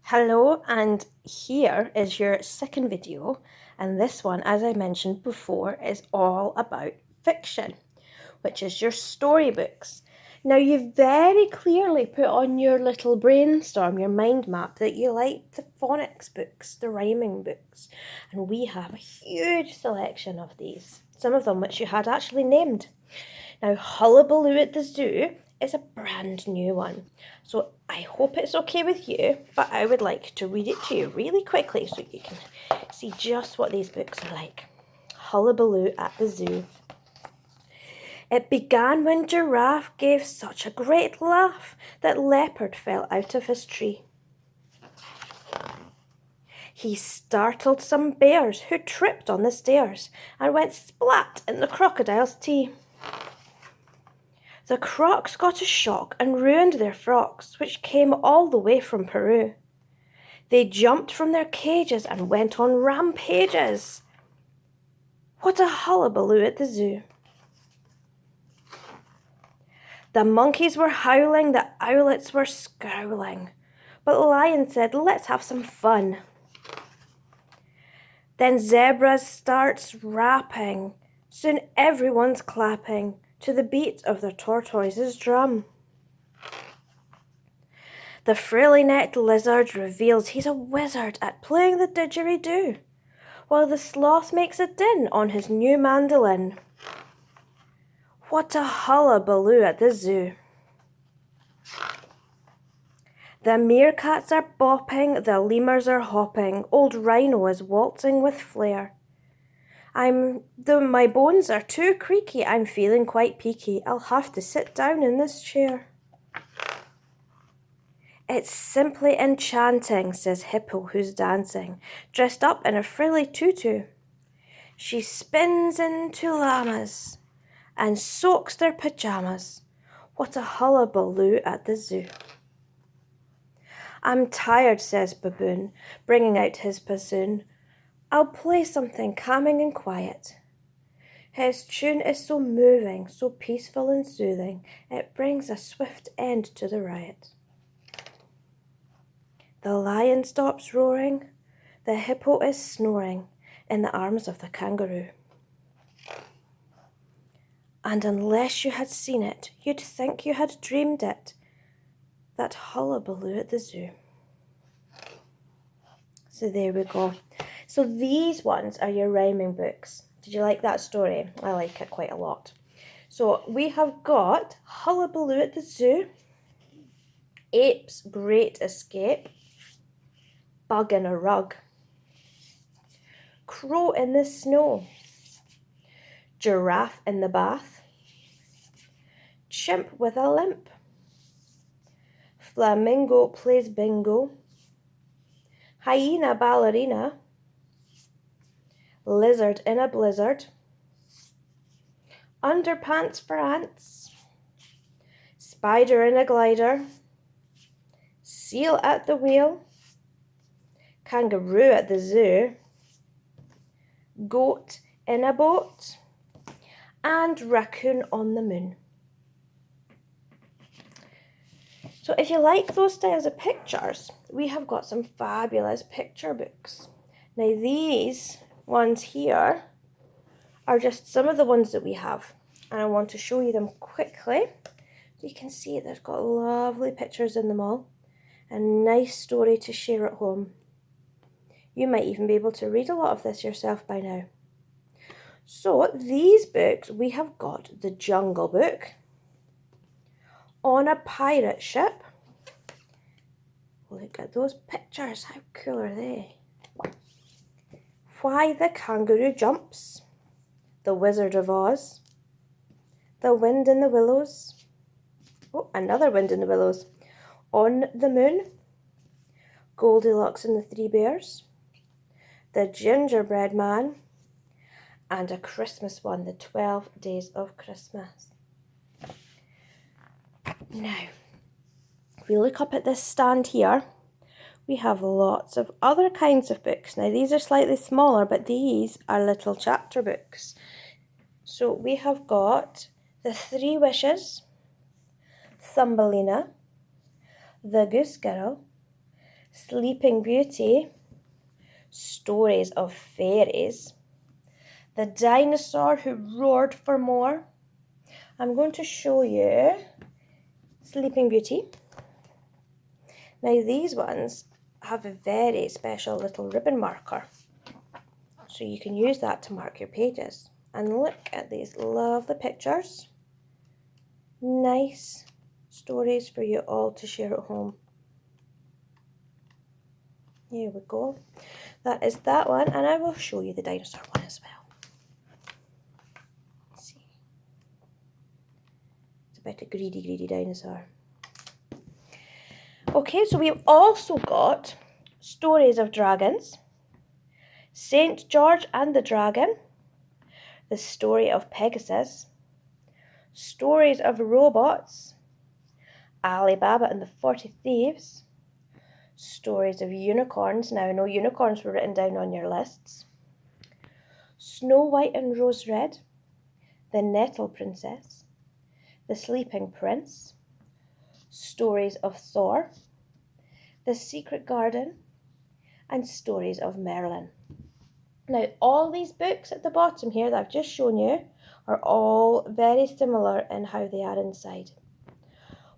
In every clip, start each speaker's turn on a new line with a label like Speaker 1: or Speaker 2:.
Speaker 1: Hello, and here is your second video, and this one, as I mentioned before, is all about fiction, which is your storybooks. Now, you very clearly put on your little brainstorm, your mind map, that you like the phonics books, the rhyming books, and we have a huge selection of these, some of them which you had actually named. Now, Hullabaloo at the Zoo is a brand new one, so I hope it's okay with you, but I would like to read it to you really quickly so you can see just what these books are like. Hullabaloo at the Zoo. It began when Giraffe gave such a great laugh that Leopard fell out of his tree. He startled some bears who tripped on the stairs and went splat in the crocodile's tea. The crocs got a shock and ruined their frocks, which came all the way from Peru. They jumped from their cages and went on rampages. What a hullabaloo at the zoo. The monkeys were howling, the owlets were scowling, but the lion said, "Let's have some fun." Then zebras starts rapping. Soon everyone's clapping to the beat of the tortoise's drum. The frilly-necked lizard reveals he's a wizard at playing the didgeridoo, while the sloth makes a din on his new mandolin. What a hullabaloo at the zoo. The meerkats are bopping, the lemurs are hopping, old Rhino is waltzing with flair. My bones are too creaky, I'm feeling quite peaky, I'll have to sit down in this chair. It's simply enchanting, says Hippo, who's dancing, dressed up in a frilly tutu. She spins into llamas and soaks their pajamas. What a hullabaloo at the zoo. I'm tired, says Baboon, bringing out his bassoon. I'll play something calming and quiet. His tune is so moving, so peaceful and soothing, it brings a swift end to the riot. The lion stops roaring, the hippo is snoring in the arms of the kangaroo. And unless you had seen it, you'd think you had dreamed it, that hullabaloo at the zoo. So there we go. So these ones are your rhyming books. Did you like that story? I like it quite a lot. So we have got Hullabaloo at the Zoo, Ape's Great Escape, Bug in a Rug, Crow in the Snow, Giraffe in the Bath, Chimp with a Limp, Flamingo Plays Bingo, Hyena Ballerina, Lizard in a Blizzard, Underpants for Ants, Spider in a Glider, Seal at the Wheel, Kangaroo at the Zoo, Goat in a Boat, and Raccoon on the Moon. So if you like those styles of pictures, we have got some fabulous picture books. Now these ones here are just some of the ones that we have, and I want to show you them quickly. You can see they've got lovely pictures in them all, a nice story to share at home. You might even be able to read a lot of this yourself by now. So these books, we have got the Jungle Book, On a Pirate Ship. Look at those pictures, how cool are they? Why the Kangaroo Jumps, The Wizard of Oz, The Wind in the Willows, oh, another Wind in the Willows, On the Moon, Goldilocks and the Three Bears, The Gingerbread Man, and a Christmas one, The 12 Days of Christmas. Now, if we look up at this stand here, we have lots of other kinds of books. Now, these are slightly smaller, but these are little chapter books. So we have got The Three Wishes, Thumbelina, The Goose Girl, Sleeping Beauty, Stories of Fairies, The Dinosaur Who Roared for More. I'm going to show you Sleeping Beauty. Now these ones have a very special little ribbon marker, so you can use that to mark your pages. And look at these lovely pictures. Nice stories for you all to share at home. Here we go. That is that one, and I will show you the dinosaur one as well. Let's see. It's a bit of greedy dinosaur. Okay, so we've also got Stories of Dragons, St. George and the Dragon, The Story of Pegasus, Stories of Robots, Alibaba and the 40 Thieves, Stories of Unicorns. Now I know unicorns were written down on your lists. Snow White and Rose Red, The Nettle Princess, The Sleeping Prince, Stories of Thor, The Secret Garden, and Stories of Merlin. Now all these books at the bottom here that I've just shown you are all very similar in how they are inside.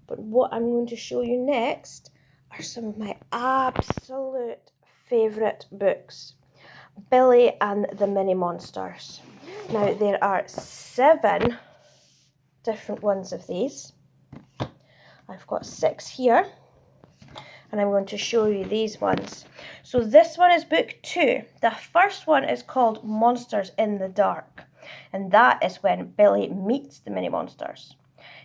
Speaker 1: But what I'm going to show you next are some of my absolute favourite books. Billy and the Mini Monsters. Now there are 7 different ones of these. I've got 6 here, and I'm going to show you these ones. So this one is book 2. The first one is called Monsters in the Dark, and that is when Billy meets the Mini Monsters.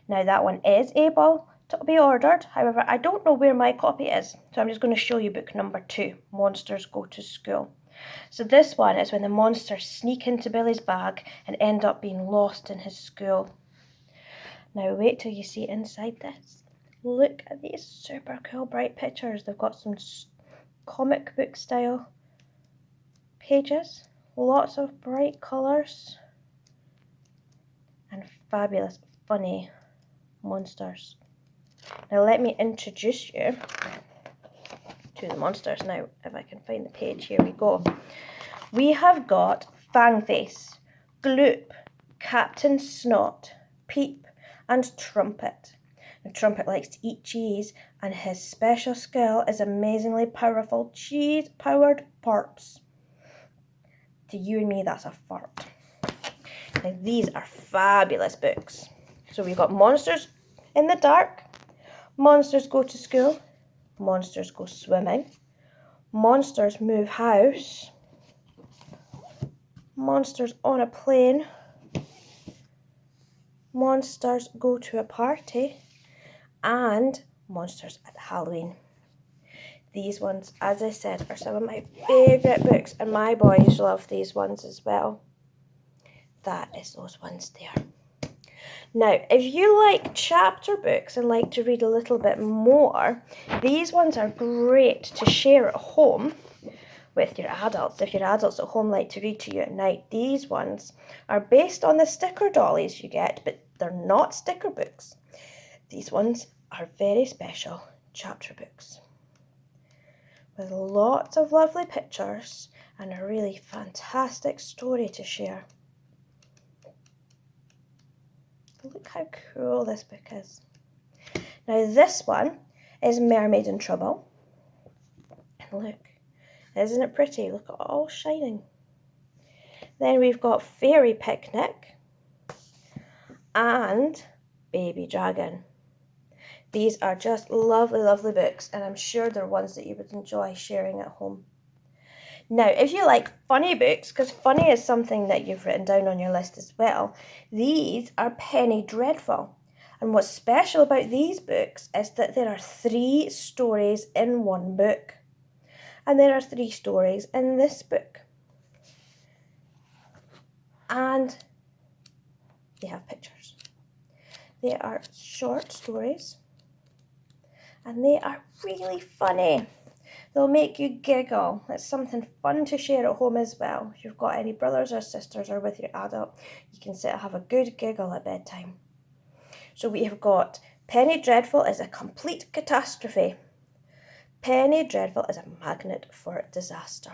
Speaker 1: Now that one is able to be ordered, however I don't know where my copy is, so I'm just going to show you book number 2, Monsters Go to School. So this one is when the monsters sneak into Billy's bag and end up being lost in his school. Now wait till you see inside this. Look at these super cool bright pictures. They've got some comic book style pages, lots of bright colours, and fabulous funny monsters. Now let me introduce you to the monsters. Now if I can find the page, here we go. We have got Fangface, Gloop, Captain Snot, Peep, and Trumpet. Now, Trumpet likes to eat cheese, and his special skill is amazingly powerful cheese-powered burps. To you and me, that's a fart. Now, these are fabulous books. So we've got Monsters in the Dark, Monsters Go to School, Monsters Go Swimming, Monsters Move House, Monsters on a Plane, Monsters Go to a Party, and Monsters at Halloween. These ones, as I said, are some of my favourite books, and my boys love these ones as well. That is those ones there. Now, if you like chapter books and like to read a little bit more, these ones are great to share at home with your adults. If your adults at home like to read to you at night, these ones are based on the sticker dollies you get, but they're not sticker books. These ones are very special chapter books with lots of lovely pictures and a really fantastic story to share. Look how cool this book is. Now this one is Mermaid in Trouble. And look, isn't it pretty? Look at it all shining. Then we've got Fairy Picnic and Baby Dragon. These are just lovely, lovely books, and I'm sure they're ones that you would enjoy sharing at home. Now, if you like funny books, because funny is something that you've written down on your list as well, these are Penny Dreadful. And what's special about these books is that there are 3 stories in one book. And there are 3 stories in this book. And they have pictures. They are short stories. And they are really funny. They'll make you giggle. It's something fun to share at home as well. If you've got any brothers or sisters or with your adult, you can sit and have a good giggle at bedtime. So we have got Penny Dreadful is a complete catastrophe. Penny Dreadful is a magnet for disaster.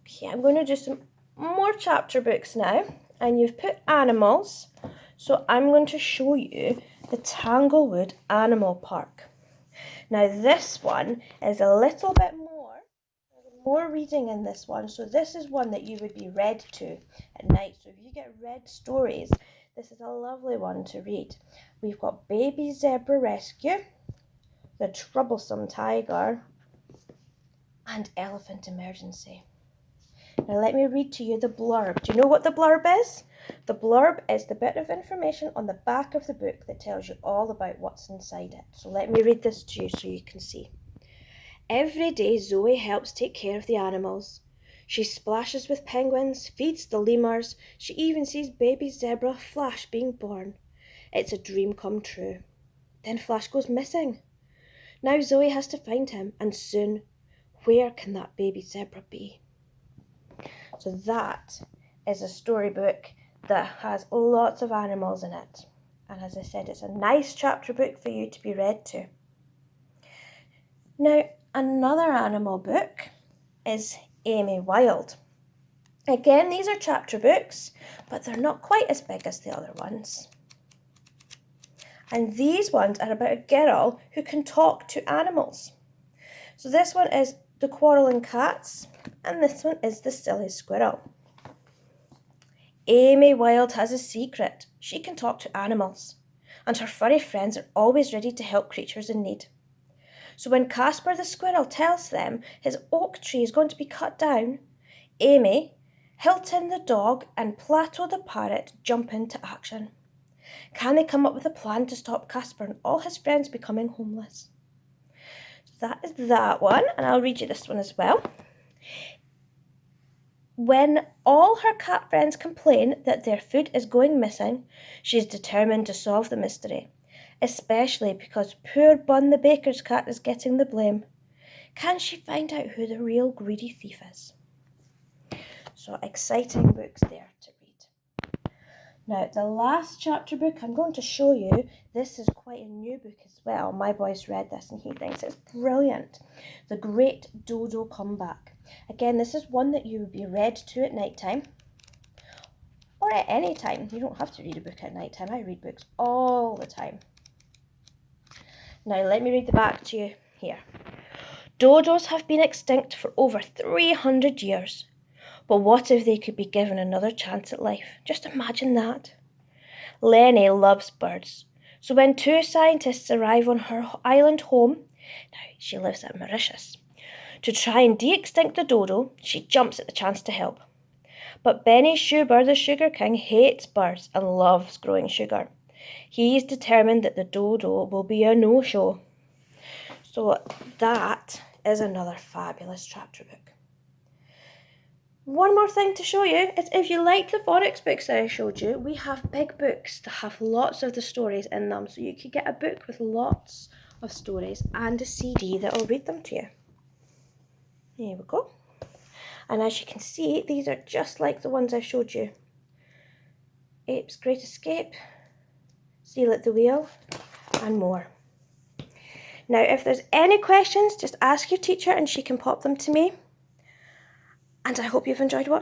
Speaker 1: Okay, I'm going to do some more chapter books now, and you've put animals, so I'm going to show you the Tanglewood Animal Park. Now this one is a little bit more reading in this one, so this is one that you would be read to at night. So if you get read stories, this is a lovely one to read. We've got Baby Zebra Rescue, The Troublesome Tiger, and Elephant Emergency. Now let me read to you the blurb. Do you know what the blurb is? The blurb is the bit of information on the back of the book that tells you all about what's inside it. So let me read this to you so you can see. Every day Zoe helps take care of the animals. She splashes with penguins, feeds the lemurs, she even sees baby zebra Flash being born. It's a dream come true. Then Flash goes missing. Now Zoe has to find him, and soon, where can that baby zebra be? So that is a storybook that has lots of animals in it. And as I said, it's a nice chapter book for you to be read to. Now, another animal book is Amy Wild. Again, these are chapter books, but they're not quite as big as the other ones. And these ones are about a girl who can talk to animals. So this one is The Quarrelling Cats, and this one is The Silly Squirrel. Amy Wild has a secret. She can talk to animals, and her furry friends are always ready to help creatures in need. So when Casper the squirrel tells them his oak tree is going to be cut down, Amy, Hilton the dog, and Plato the parrot jump into action. Can they come up with a plan to stop Casper and all his friends becoming homeless? That is that one, and I'll read you this one as well. When all her cat friends complain that their food is going missing, she is determined to solve the mystery, especially because poor Bun the baker's cat is getting the blame. Can she find out who the real greedy thief is? So exciting books there to read. Now, the last chapter book I'm going to show you, this is quite a new book as well. My boy's read this and he thinks it's brilliant. The Great Dodo Comeback. Again, this is one that you would be read to at night time or at any time. You don't have to read a book at night time. I read books all the time. Now, let me read the back to you here. Dodos have been extinct for over 300 years. But what if they could be given another chance at life? Just imagine that. Lenny loves birds. So when two scientists arrive on her island home, now she lives at Mauritius, to try and de-extinct the dodo, she jumps at the chance to help. But Benny Schuber, the Sugar King, hates birds and loves growing sugar. He's determined that the dodo will be a no-show. So that is another fabulous chapter book. One more thing to show you is if you like the phonics books that I showed you, we have big books that have lots of the stories in them. So you could get a book with lots of stories and a CD that will read them to you. Here we go. And as you can see, these are just like the ones I showed you. Ape's Great Escape, Seal at the Wheel, and more. Now, if there's any questions, just ask your teacher and she can pop them to me. And I hope you've enjoyed watching.